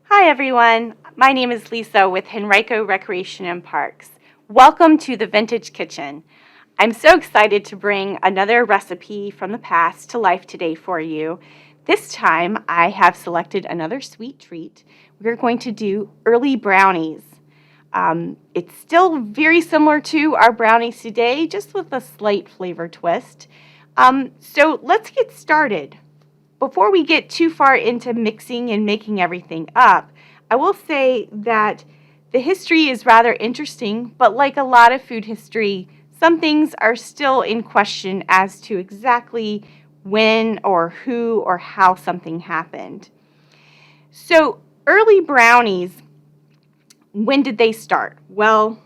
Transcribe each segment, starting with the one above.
Hi everyone, my name is Lisa with Henrico Recreation and Parks. Welcome to the Vintage Kitchen. I'm so excited to bring another recipe from the past to life today for you. This time I have selected another sweet treat. We're going to do early brownies. It's still very similar to our brownies today, just with a slight flavor twist. So let's get started. Before we get too far into mixing and making everything up, I will say that the history is rather interesting, but like a lot of food history, some things are still in question as to exactly when or who or how something happened. So, early brownies, when did they start? Well,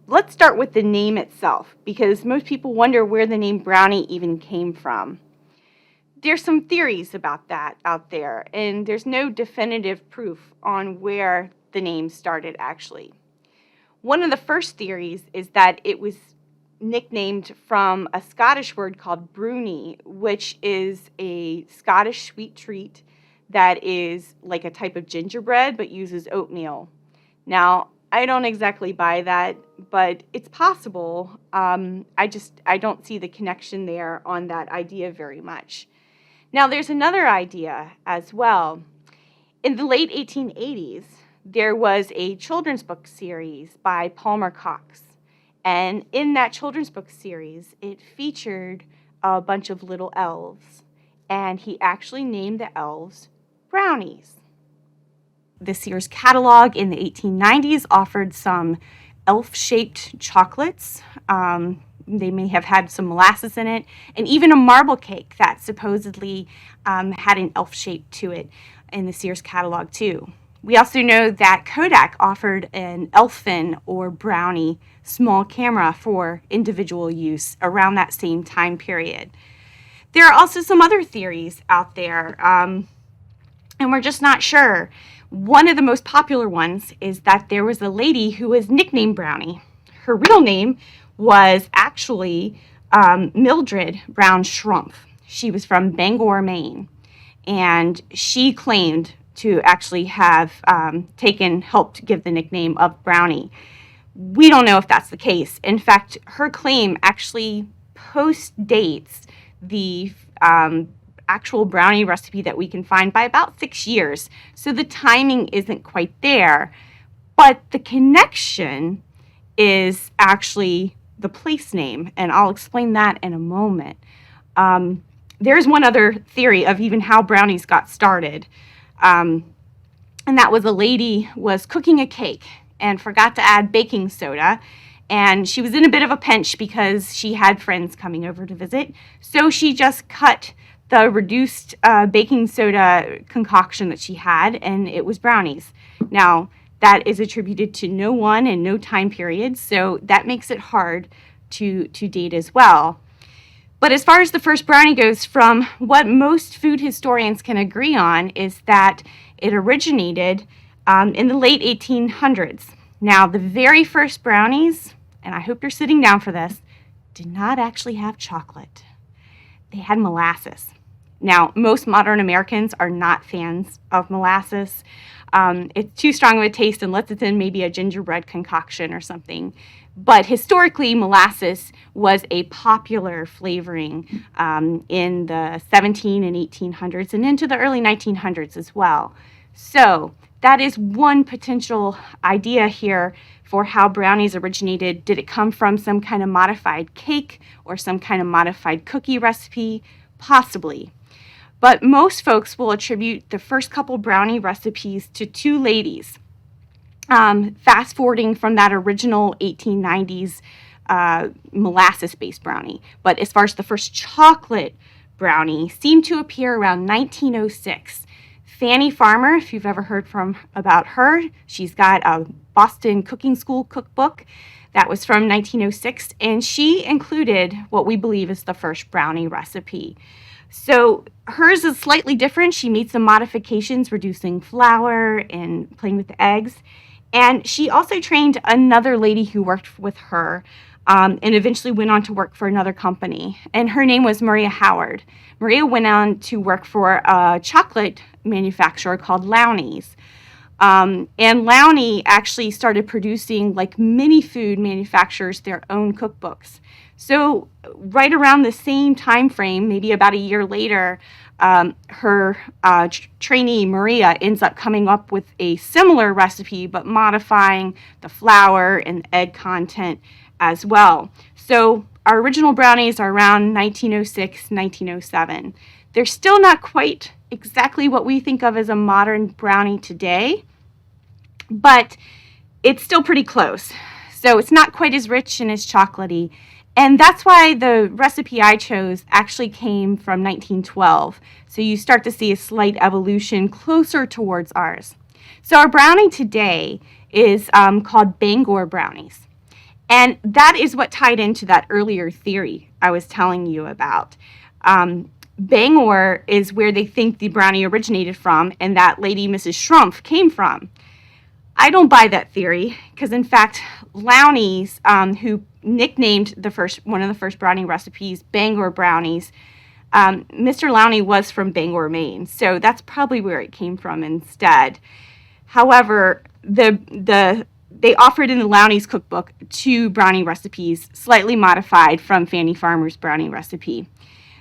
let's start with the name itself, because most people wonder where the name brownie even came from. There's some theories about that out there, and there's no definitive proof on where the name started actually. One of the first theories is that it was nicknamed from a Scottish word called brownie, which is a Scottish sweet treat that is like a type of gingerbread but uses oatmeal. Now, I don't exactly buy that, but it's possible. I don't see the connection there on that idea very much. Now, there's another idea as well. In the late 1880s, there was a children's book series by Palmer Cox. And in that children's book series, it featured a bunch of little elves. And he actually named the elves Brownies. The Sears catalog in the 1890s offered some elf-shaped chocolates. They may have had some molasses in it, and even a marble cake that supposedly had an elf shape to it in the Sears catalog too. We also know that Kodak offered an elfin or brownie small camera for individual use around that same time period. There are also some other theories out there, and we're just not sure. One of the most popular ones is that there was a lady who was nicknamed Brownie. Her real name was actually Mildred Brown Schrumpf. She was from Bangor, Maine, and she claimed to actually have helped give the nickname of Brownie. We don't know if that's the case. In fact, her claim actually post-dates the actual brownie recipe that we can find by about 6 years. So the timing isn't quite there, but the connection is actually the place name, and I'll explain that in a moment. There's one other theory of even how brownies got started, and that was a lady was cooking a cake and forgot to add baking soda, and she was in a bit of a pinch because she had friends coming over to visit, so she just cut the reduced baking soda concoction that she had, and it was brownies. Now, that is attributed to no one and no time period, so that makes it hard to date as well. But as far as the first brownie goes, from what most food historians can agree on is that it originated in the late 1800s. Now, the very first brownies, and I hope you're sitting down for this, did not actually have chocolate. They had molasses. Now, most modern Americans are not fans of molasses. It's too strong of a taste unless it's in maybe a gingerbread concoction or something. But historically, molasses was a popular flavoring in the 17 and 1800s and into the early 1900s as well. So that is one potential idea here for how brownies originated. Did it come from some kind of modified cake or some kind of modified cookie recipe? Possibly. But most folks will attribute the first couple brownie recipes to two ladies. Fast forwarding from that original 1890s molasses-based brownie. But as far as the first chocolate brownie, seemed to appear around 1906. Fannie Farmer, if you've ever heard about her, she's got a Boston Cooking School cookbook that was from 1906, and she included what we believe is the first brownie recipe. So hers is slightly different. She made some modifications, reducing flour and playing with the eggs. And she also trained another lady who worked with her and eventually went on to work for another company. And her name was Maria Howard. Maria went on to work for a chocolate manufacturer called Brownies. And Lowney actually started producing, like many food manufacturers, their own cookbooks. So right around the same time frame, maybe about a year later, her trainee Maria ends up coming up with a similar recipe, but modifying the flour and egg content as well. So our original brownies are around 1906, 1907. They're still not quite exactly what we think of as a modern brownie today, but it's still pretty close. So it's not quite as rich and as chocolatey. And that's why the recipe I chose actually came from 1912. So you start to see a slight evolution closer towards ours. So our brownie today is called Bangor brownies. And that is what tied into that earlier theory I was telling you about. Bangor is where they think the brownie originated from, and that lady, Mrs. Schrumpf, came from. I don't buy that theory, because in fact, Lowney's, who nicknamed one of the first brownie recipes Bangor brownies, Mr. Lowney was from Bangor, Maine, so that's probably where it came from instead. However, they offered in the Lowney's cookbook 2 brownie recipes, slightly modified from Fannie Farmer's brownie recipe.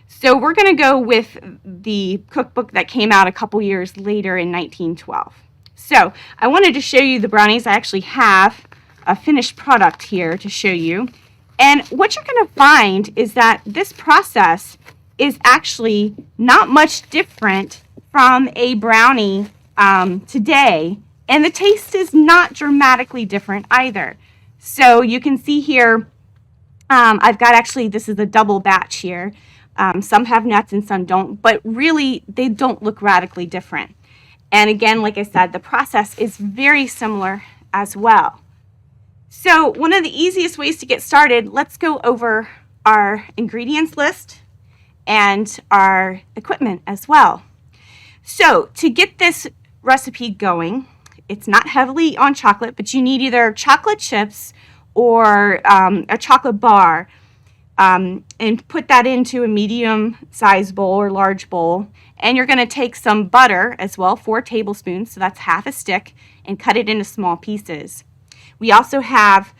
So we're going to go with the cookbook that came out a couple years later in 1912. So I wanted to show you the brownies. I actually have a finished product here to show you. And what you're going to find is that this process is actually not much different from a brownie today. And the taste is not dramatically different either. So you can see here, I've got actually, this is a double batch here. Some have nuts and some don't, but really they don't look radically different. And again, like I said, the process is very similar as well. So one of the easiest ways to get started, let's go over our ingredients list and our equipment as well. So to get this recipe going, it's not heavily on chocolate, but you need either chocolate chips or a chocolate bar, and put that into a medium-sized bowl or large bowl. And you're going to take some butter as well, 4 tablespoons, so that's half a stick, and cut it into small pieces. We also have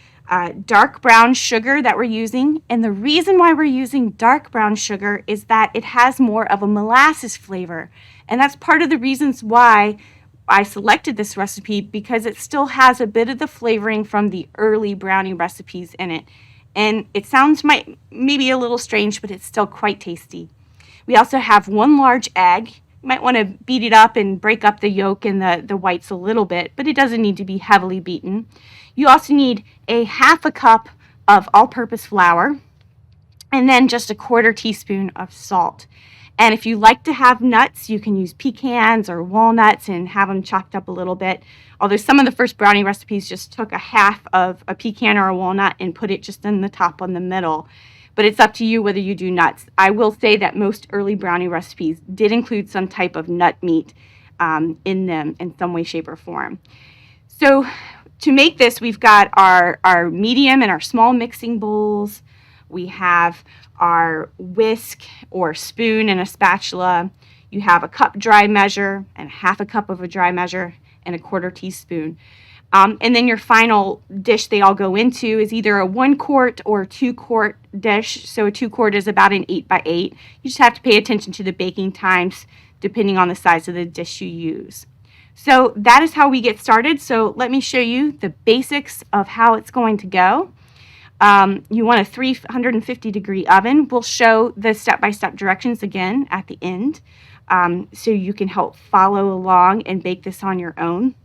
dark brown sugar that we're using, and the reason why we're using dark brown sugar is that it has more of a molasses flavor, and that's part of the reasons why I selected this recipe, because it still has a bit of the flavoring from the early brownie recipes in it. And it sounds maybe a little strange, but it's still quite tasty. We also have 1 large egg. You might want to beat it up and break up the yolk and the whites a little bit, but it doesn't need to be heavily beaten. You also need a half a cup of all-purpose flour, and then just a 1/4 teaspoon of salt. And if you like to have nuts, you can use pecans or walnuts and have them chopped up a little bit. Although some of the first brownie recipes just took a half of a pecan or a walnut and put it just in the top on the middle. But it's up to you whether you do nuts. I will say that most early brownie recipes did include some type of nut meat in them in some way, shape, or form. So to make this, we've got our medium and our small mixing bowls. We have our whisk or spoon and a spatula. You have a cup dry measure and half a cup of a dry measure and a 1/4 teaspoon. And then your final dish they all go into is either a 1 quart or 2 quart dish. So a 2 quart is about an 8 by 8. You just have to pay attention to the baking times depending on the size of the dish you use. So that is how we get started. So let me show you the basics of how it's going to go. You want a 350-degree oven. We'll show the step-by-step directions again at the end, so you can help follow along and bake this on your own.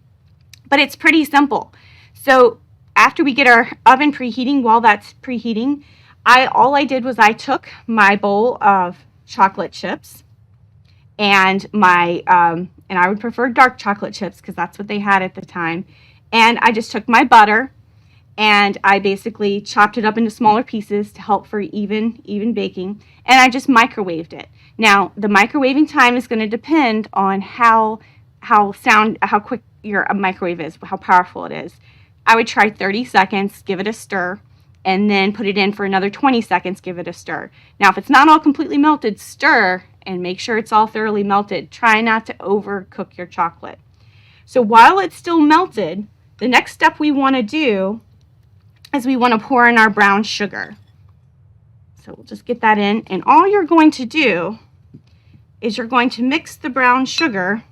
But it's pretty simple. So after we get our oven preheating, while that's preheating, all I did was I took my bowl of chocolate chips and and I would prefer dark chocolate chips because that's what they had at the time. And I just took my butter and I basically chopped it up into smaller pieces to help for even baking, and I just microwaved it. Now, the microwaving time is going to depend on how quick your microwave is, how powerful it is. I would try 30 seconds, give it a stir, and then put it in for another 20 seconds, give it a stir. Now, if it's not all completely melted, stir and make sure it's all thoroughly melted. Try not to overcook your chocolate. So while it's still melted, the next step we want to do is we want to pour in our brown sugar. So we'll just get that in, and all you're going to do is you're going to mix the brown sugar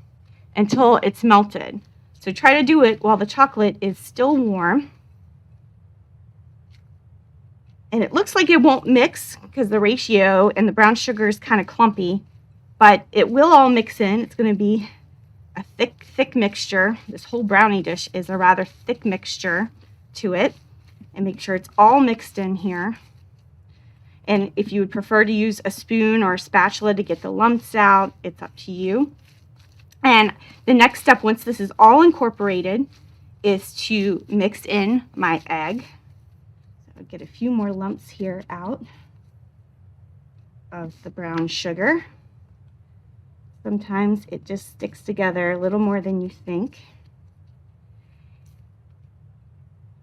until it's melted. So try to do it while the chocolate is still warm. And it looks like it won't mix because the ratio and the brown sugar is kind of clumpy, but it will all mix in. It's going to be a thick mixture. This whole brownie dish is a rather thick mixture to it. And make sure it's all mixed in here. And if you would prefer to use a spoon or a spatula to get the lumps out, it's up to you. And the next step, once this is all incorporated, is to mix in my egg. So I'll get a few more lumps here out of the brown sugar. Sometimes it just sticks together a little more than you think.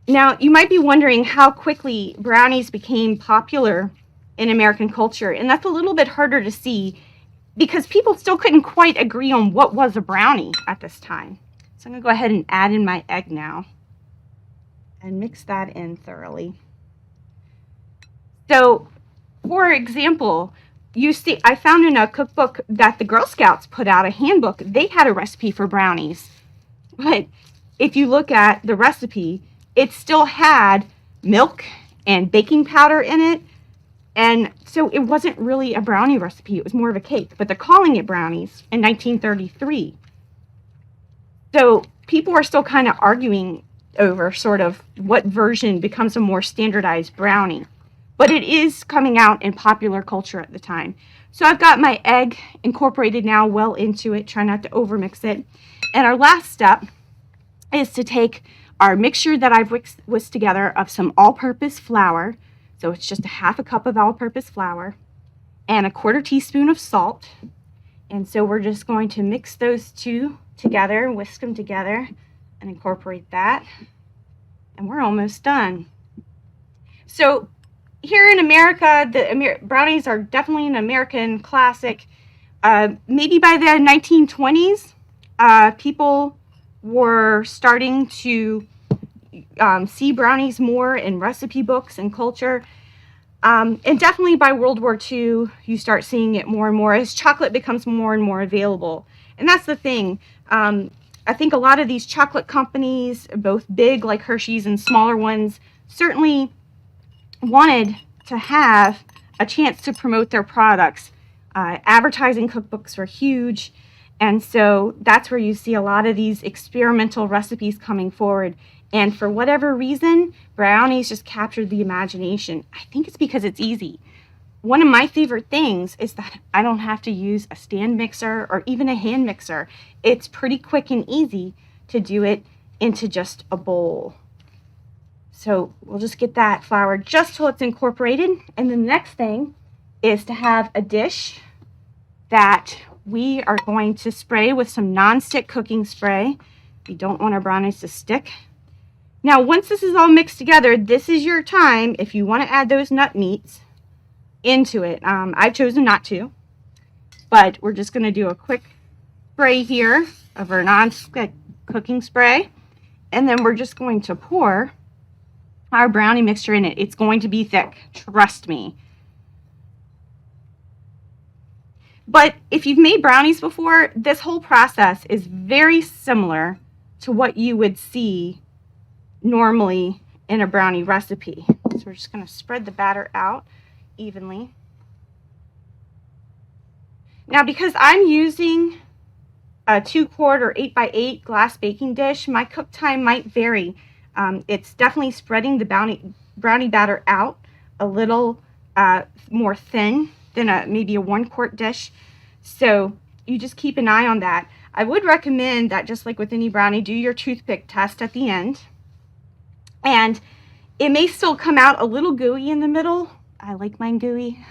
Now, you might be wondering how quickly brownies became popular in American culture, and that's a little bit harder to see because people still couldn't quite agree on what was a brownie at this time. So I'm going to go ahead and add in my egg now and mix that in thoroughly. So, for example, you see, I found in a cookbook that the Girl Scouts put out, a handbook. They had a recipe for brownies, but if you look at the recipe, it still had milk and baking powder in it. And so it wasn't really a brownie recipe. It was more of a cake. But they're calling it brownies in 1933. So people are still kind of arguing over sort of what version becomes a more standardized brownie. But it is coming out in popular culture at the time. So I've got my egg incorporated now well into it. Try not to overmix it. And our last step is to take our mixture that I've whisked together of some all-purpose flour, so it's just a half a cup of all-purpose flour, and a 1/4 teaspoon of salt. And so we're just going to mix those two together, whisk them together, and incorporate that. And we're almost done. So here in America, the brownies are definitely an American classic. Maybe by the 1920s, people were starting to see brownies more in recipe books and culture. And definitely by World War II, you start seeing it more and more as chocolate becomes more and more available. And that's the thing. I think a lot of these chocolate companies, both big like Hershey's and smaller ones, certainly wanted to have a chance to promote their products. Advertising cookbooks were huge. And so that's where you see a lot of these experimental recipes coming forward. And for whatever reason, brownies just captured the imagination. I think it's because it's easy. One of my favorite things is that I don't have to use a stand mixer or even a hand mixer. It's pretty quick and easy to do it into just a bowl. So we'll just get that flour just till it's incorporated. And the next thing is to have a dish that we are going to spray with some non-stick cooking spray. You don't want our brownies to stick. Now, once this is all mixed together, this is your time if you want to add those nut meats into it. I've chosen not to, but we're just going to do a quick spray here of our non-stick cooking spray, and then we're just going to pour our brownie mixture in it. It's going to be thick, trust me. But if you've made brownies before, this whole process is very similar to what you would see normally in a brownie recipe. So we're just going to spread the batter out evenly. Now, because I'm using a 2-quart or 8x8 glass baking dish, my cook time might vary. It's definitely spreading the brownie batter out a little more thin than maybe a 1-quart dish. So you just keep an eye on that. I would recommend that, just like with any brownie, do your toothpick test at the end. And it may still come out a little gooey in the middle. I like mine gooey.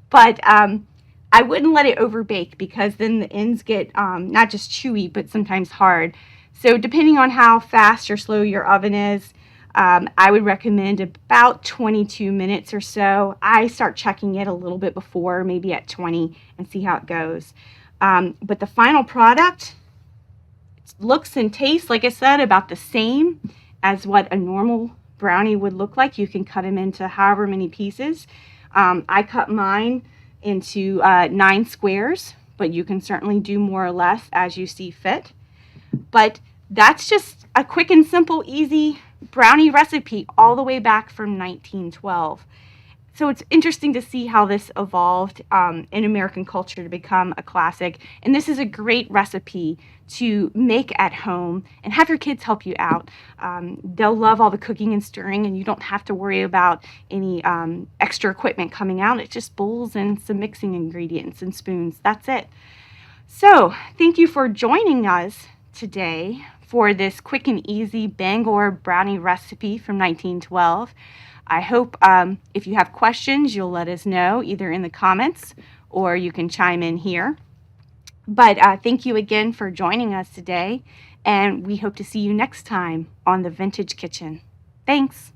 But I wouldn't let it overbake, because then the ends get not just chewy, but sometimes hard. So depending on how fast or slow your oven is, I would recommend about 22 minutes or so. I start checking it a little bit before, maybe at 20, and see how it goes. But the final product, looks and tastes, like I said, about the same as what a normal brownie would look like. You can cut them into however many pieces. I cut mine into 9 squares, but you can certainly do more or less as you see fit. But that's just a quick and simple, easy brownie recipe all the way back from 1912. So it's interesting to see how this evolved in American culture to become a classic. And this is a great recipe to make at home and have your kids help you out. They'll love all the cooking and stirring, and you don't have to worry about any extra equipment coming out. It's just bowls and some mixing ingredients and spoons. That's it. So thank you for joining us today for this quick and easy Bangor brownie recipe from 1912. I hope if you have questions, you'll let us know either in the comments or you can chime in here. But thank you again for joining us today, and we hope to see you next time on the Vintage Kitchen. Thanks.